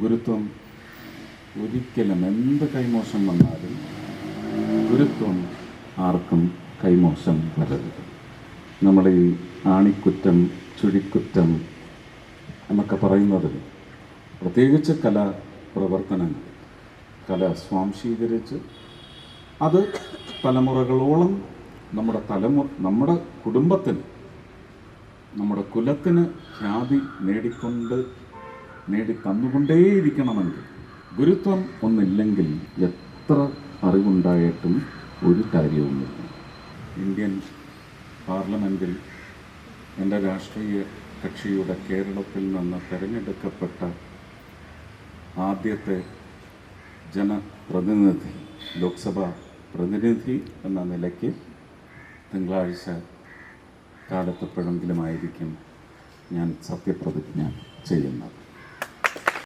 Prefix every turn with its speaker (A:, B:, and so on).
A: ഗുരുത്വം ഒരിക്കലും എന്ത് കൈമോശം വന്നാലും ഗുരുത്വം ആർക്കും കൈമോശം വരരുത്. നമ്മൾ ഈ ആണിക്കുറ്റം, ചുഴിക്കുറ്റം എന്നൊക്കെ പറയുന്നത് പ്രത്യേകിച്ച് കലാപ്രവർത്തനങ്ങൾ സ്വാംശീകരിച്ച് അത് തലമുറകളോളം നമ്മുടെ കുടുംബത്തിന്, നമ്മുടെ കുലത്തിന് ഖ്യാതി നേടിത്തന്നുകൊണ്ടേയിരിക്കണമെങ്കിൽ ഗുരുത്വം ഒന്നില്ലെങ്കിൽ എത്ര അറിവുണ്ടായിട്ടും ഒരു കാര്യവുമില്ല. ഇന്ത്യൻ പാർലമെൻറ്റിൽ എൻ്റെ രാഷ്ട്രീയ കക്ഷിയുടെ കേരളത്തിൽ നിന്ന് തിരഞ്ഞെടുക്കപ്പെട്ട ആദ്യത്തെ ജനപ്രതിനിധി, ലോക്സഭാ പ്രതിനിധി എന്ന നിലയ്ക്ക് തിങ്കളാഴ്ച കാലത്തെപ്പോഴെങ്കിലുമായിരിക്കും ഞാൻ സത്യപ്രതിജ്ഞ ചെയ്യുന്നത്.